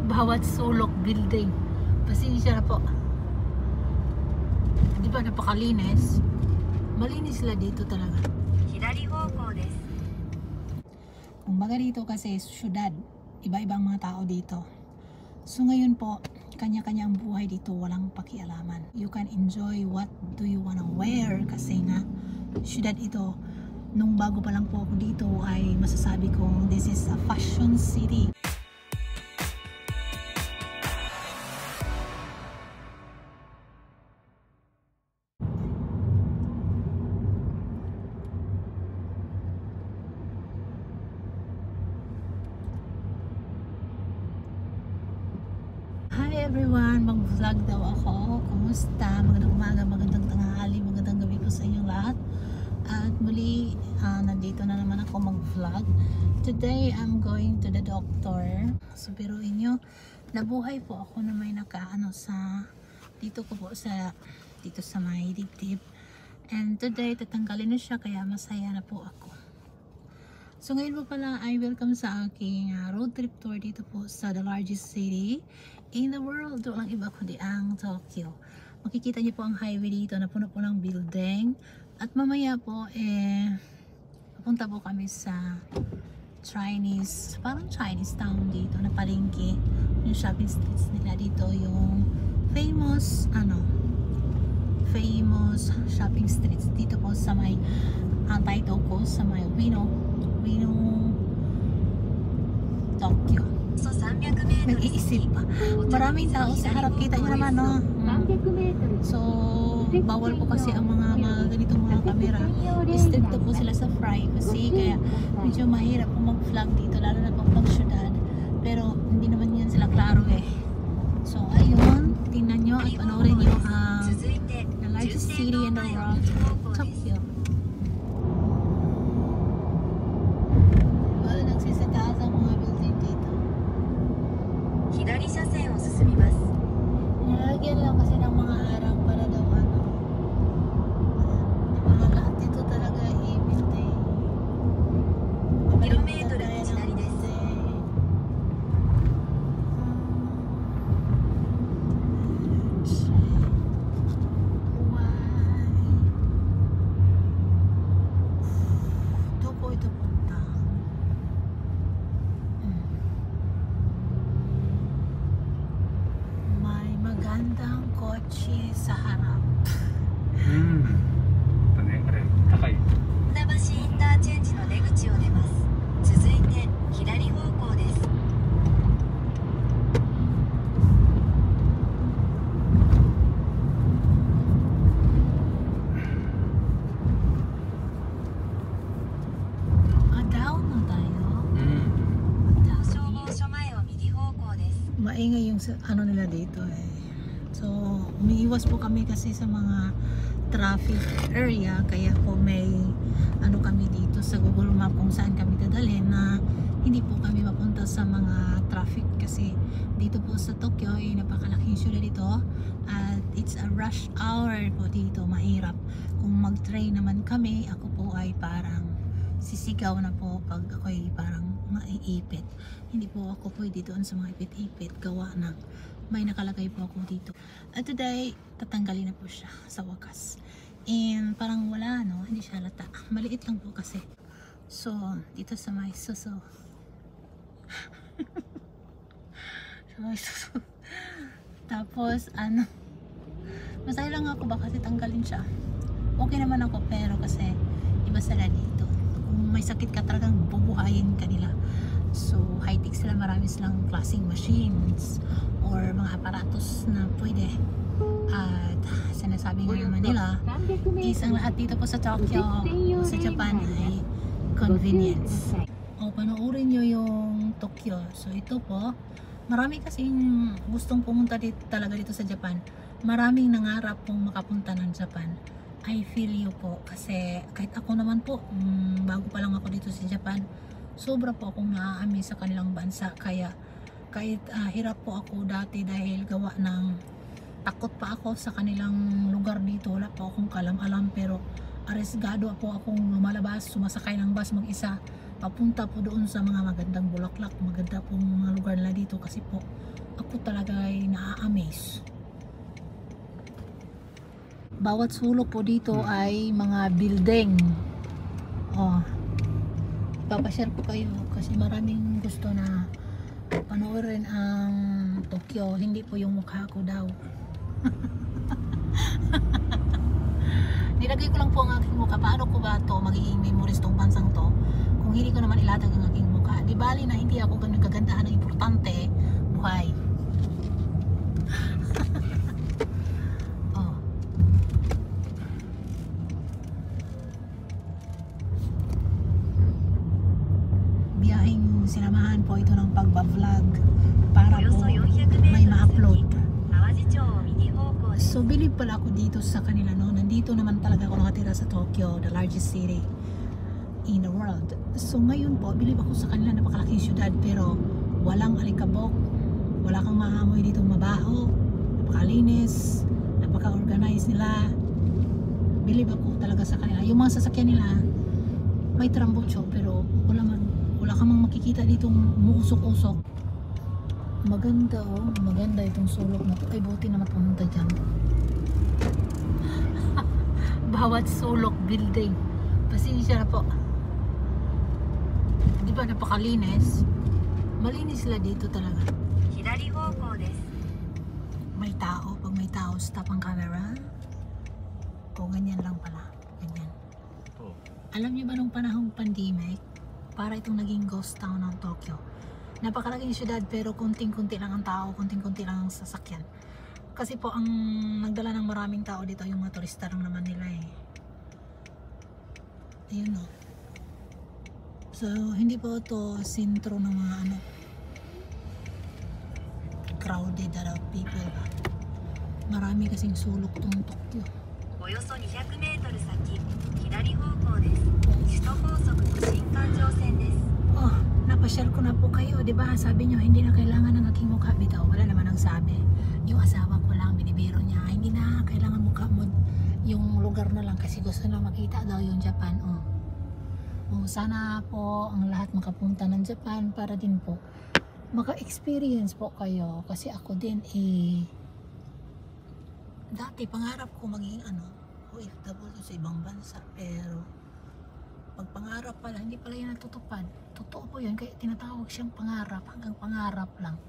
bawat sulok building. Pasensya na po. Di ba napakalinis? Malinis sila dito talaga. Kumbaga dito kasi syudad, iba-ibang mga tao dito. So ngayon po, kanya-kanya ang buhay dito, walang pakialaman. You can enjoy what do you wanna wear kasi nga syudad ito. Nung bago pa lang po ako dito ay masasabi kong this is a fashion city. Hi everyone! Mag-vlog daw ako. Kumusta? Magandang umaga, magandang tanghali, magandang gabi po sa inyong lahat. At muli, nandito na naman ako mag-vlog. Today, I'm going to the doctor. So, biruin nyo, nabuhay po ako na may nakaano sa dito sa may dibdib. And today, tatanggalin na siya, kaya masaya na po ako. So ngayon po pala ay welcome sa aking road trip tour dito po sa the largest city in the world. Doon lang iba kundi ang Tokyo. Makikita niyo po ang highway dito na puno po ng building. At mamaya po papunta po kami sa parang Chinese town dito na palengke. Yung shopping streets nila dito, yung famous shopping streets dito po sa may Taitoko, sa may Ueno Tokyo. Nag-iisip pa. Maraming tao sa harap, kita nyo naman, no? So, bawal po kasi ang mga ganitong mga camera. Stricto po sila sa privacy, kaya medyo mahirap po mag-vlog dito, lalo na pang pag-syudad. Pero, hindi naman yan sila klaro eh. So, ayun, tingnan nyo at panoorin nyo the largest city in the world, Tokyo. Nalagyan lang kasi ng mga harang para daw lahat dito talaga i-maintain. Kilometro na sinari desu. Ito po ito punta. Magandang kotse sa harap. Down na tayo. Maingay yung nila dito eh. So, umiiwas po kami kasi sa mga traffic area, kaya po may kami dito sa Google Map kung saan kami dadalhin na hindi po kami mapunta sa mga traffic kasi dito po sa Tokyo ay napakalaking syudad dito at it's a rush hour po dito, mahirap. Kung mag-train naman kami, ako po ay parang sisigaw na po pag ako ay parang maiipit. Hindi po ako pwede doon sa mga ipit-ipit gawa ng may nakalagay po ako dito. At today, tatanggalin na po siya sa wakas. And parang wala, no? Hindi siya halata. Maliit lang po kasi. So, dito sa may suso. Sa may suso. Tapos, masaya lang ako ba kasi tanggalin siya. Okay naman ako, pero kasi iba sila dito. Kung may sakit ka talagang bubuhayin ka nila. So, high-tech sila, marami silang klaseng machines or mga aparatos na pwede. At sinasabi nga naman nila is ang lahat dito po sa Tokyo o sa Japan ay convenience. O, panoorin nyo yung Tokyo. So, ito po, marami kasing gustong pumunta talaga dito sa Japan. Maraming nangarap pong makapunta ng Japan. I feel you po kasi kahit ako naman po, bago pa lang ako dito sa Japan, sobra po akong naaami sa kanilang bansa. Kaya kahit hirap po ako dati dahil gawa ng takot pa ako sa kanilang lugar dito, wala po akong kalam-alam, pero aresgado po akong lumalabas, sumasakay ng bus mag-isa papunta po doon sa mga magandang bulaklak, maganda pong mga lugar nila dito kasi po ako talaga ay na-amaze. Bawat sulok po dito ay mga building. Oh, ipapashare ko kayo kasi maraming gusto na panoorin ang Tokyo, hindi po yung mukha ko daw. Nilagay ko lang po ang aking mukha. Paano ko ba to magiging memories tong bansang to kung hindi ko naman ilatag ang aking mukha? Di bali na hindi ako ganun kagandahan, ang importante buhay. Oh. Biyaheng sinamahan po ito ng pagba-vlog para po may ma-upload. So believe pala ako dito sa kanila, no? Nandito naman talaga ako nakatira sa Tokyo, the largest city in the world. So ngayon po, believe ako sa kanila, napakalaking syudad pero walang alikabok, wala kang mahamoy dito mabaho, napakalinis, napaka-organize nila. Believe ako talaga sa kanila. Yung mga sasakyan nila may trambucho pero wala kang makikita dito muusok-usok. Maganda, oh, maganda itong sulok na to. Ay, buti naman pumunta dyan. Bawat sulok building, pasensya na po. Di ba napakalinis? Malinis sila dito talaga. May tao, pag may tao stop ang camera. O ganyan lang pala, ganyan. Alam niyo ba nung panahong pandemic, para itong naging ghost town ng Tokyo. Napakalaking syudad pero kunting-kunti lang ang tao, kunting-kunti lang ang sasakyan. Kasi po ang nagdala ng maraming tao dito yung mga turista lang naman nila eh. Ayun o. So hindi po ito sentro ng mga ano, crowded of people ba. Marami kasing sulok tong Tokyo. およそ200メートル先、左方向です。首都高速の新環状線です。 Oh, napashare ko na po kayo, di ba? Sabi nyo, hindi na kailangan ng aking mukha. Bitaw, wala naman nagsabi. Yung asawa ko lang, binibiro niya, hindi na kailangan mukha mo. Yung lugar na lang kasi gusto na makita daw yung Japan. Oh. Oh, sana po ang lahat makapunta ng Japan para din po maka-experience po kayo. Kasi ako din dati pangarap ko maging OFW sa ibang bansa, pero pag pangarap pala, hindi pala yan natutupad. Totoo po yun, kaya tinatawag siyang pangarap, hanggang pangarap lang.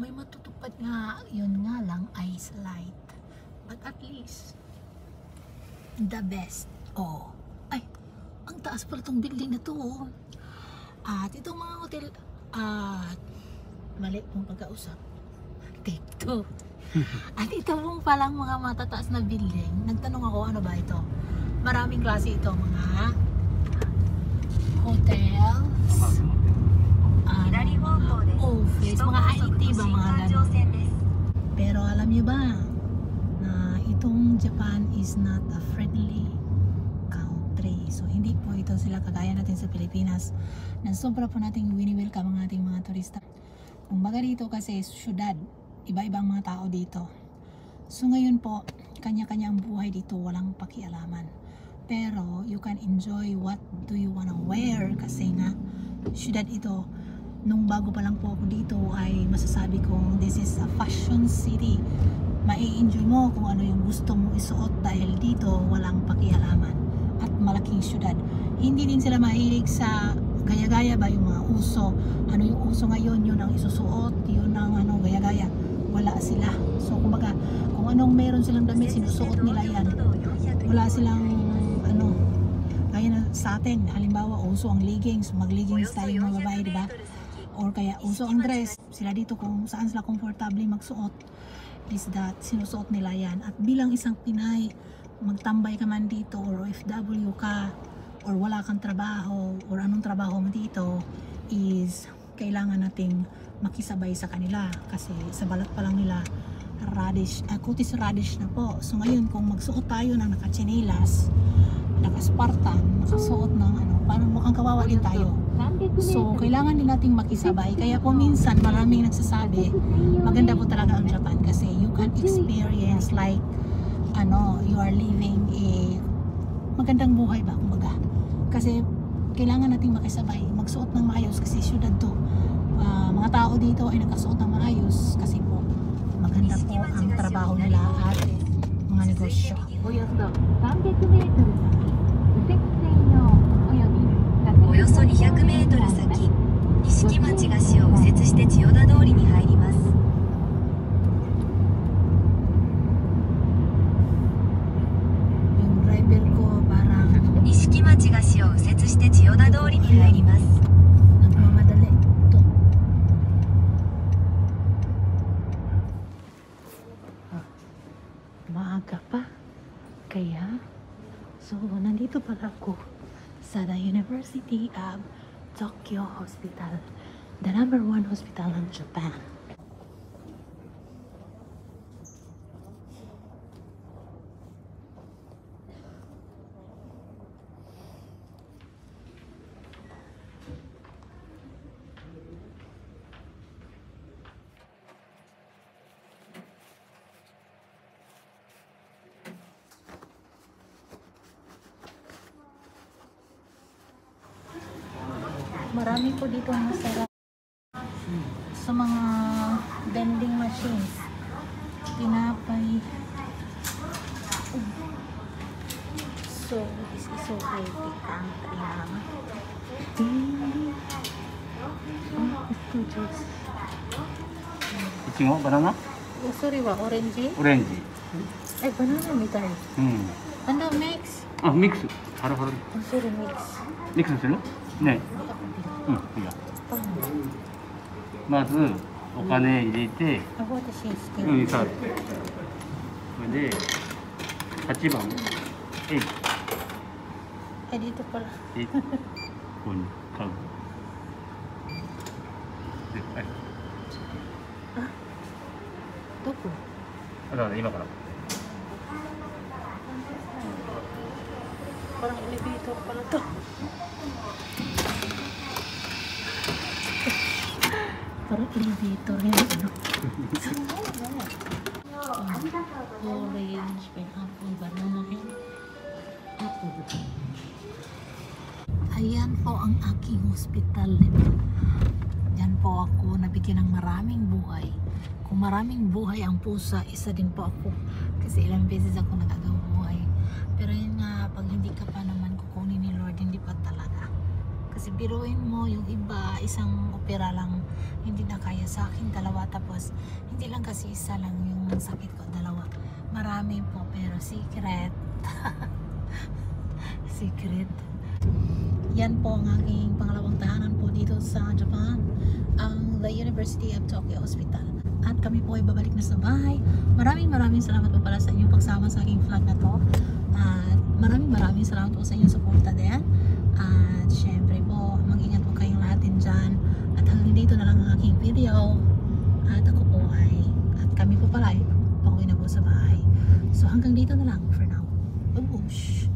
May matutupad nga, yun nga lang ay slight. But at least, the best. Oh, ay, ang taas pala itong building na to. At itong mga hotel, mali pong pagkausap. Take two. At ito pong palang mga matataas na building. Nagtanong ako, ano ba ito? Maraming klase ito, mga hotels, office, mga IT ba, mga gano'n. Pero alam niyo ba na itong Japan is not a friendly country. So hindi po ito sila kagaya natin sa Pilipinas na sobra po nating wini-welcome ang ating mga turista. Kung baga dito kasi syudad, iba-ibang mga tao dito. So ngayon po, kanya-kanya ang buhay dito, walang pakialaman. Pero you can enjoy what do you wanna wear kasi nga syudad ito. Nung bago pa lang po ako dito ay masasabi kong this is a fashion city. Mai-enjoy mo kung ano yung gusto mong isuot dahil dito walang pakialaman at malaking syudad. Hindi din sila mahilig sa gaya-gaya ba yung mga uso. Ano yung uso ngayon, yun ang isusuot, yun ang gaya-gaya. Wala sila. So kumbaga, kung anong meron silang damit, sinusuot nila yan. Wala silang kaya na sa atin, halimbawa uso ang leggings, mag-leggings tayo mga babae, di ba? Or kaya uso ang dress, sila dito kung saan sila komportable magsuot is that sinusuot nila yan. At bilang isang Pinay, magtambay ka man dito or OFW ka or wala kang trabaho or anong trabaho mo dito is kailangan nating makisabay sa kanila kasi sa balat pa lang nila kutis radish na po. So ngayon kung magsuot tayo ng nakachinelas, naka-Spartan, nakasuot ng parang mukhang kawawa din tayo. So kailangan din nating makisabay. Kaya po minsan maraming nagsasabi maganda po talaga ang Japan kasi you can experience like you are living a magandang buhay ba kumbaga. Kasi kailangan nating makisabay, magsuot ng maayos kasi syudad to. Mga tao dito ay nakasuot ng maayos kasi po daw nila at mga negosyo. およそ300メートル先、右折専用およびおよそ200メートル先、錦町菓子を右折して千代田通りに入ります。 Yung driver ko parang 錦町菓子を右折して千代田通りに入ります。 nagmamadali. Ito. Maaga pa. Kaya, so nandito pala ako sa the University of Tokyo Hospital. The #1 hospital in Japan. Marami po dito ang masarap sa mga vending machines. Tinapay. So, this is so high-tech ang kailangan. Oh, ito juice. いちごバナナ Oh, sorry wa, orange? オレンジ Ay, banana mi tayo. うん Ano, mix? あミックスハロハロ Oh, sorry, mix. ミックスするね Hindi ako din. うんいいや Paano? まずお金入れて Ako,私, う skin. んさこれで8番えい Ay, dito pala. えここに買うではい Doko. だから今から Parang elevator pala to. Parang elevator yan, ano? Orange, pineapple, banana, and apple. Ayan po ang aking hospital. Yan po ako nabigyan ng maraming buhay. Kung maraming buhay ang pusa, isa din po ako. Kasi ilang beses ako nagagawang buhay. Pero yun nga, pag hindi ka pa naman kukunin ni Lord, hindi pa talaga. Kasi biruin mo, yung iba, isang opera lang, hindi na kaya sa akin, dalawa. Tapos, hindi lang kasi isa lang yung sakit ko, dalawa. Marami po, pero secret. Secret. Yan po ang aking pangalawang tahanan po dito sa Japan, ang the University of Tokyo Hospital. At kami po ay babalik na sa bahay. Maraming salamat po pala sa inyong pagsama sa aking vlog na to. At maraming salamat po sa inyong suporta din. At syempre po, mag-ingat po kayong lahat din dyan. At hanggang dito na lang ang aking video. At ako po at kami po pala ay pauwi na po sa bahay. So hanggang dito na lang for now. Babush!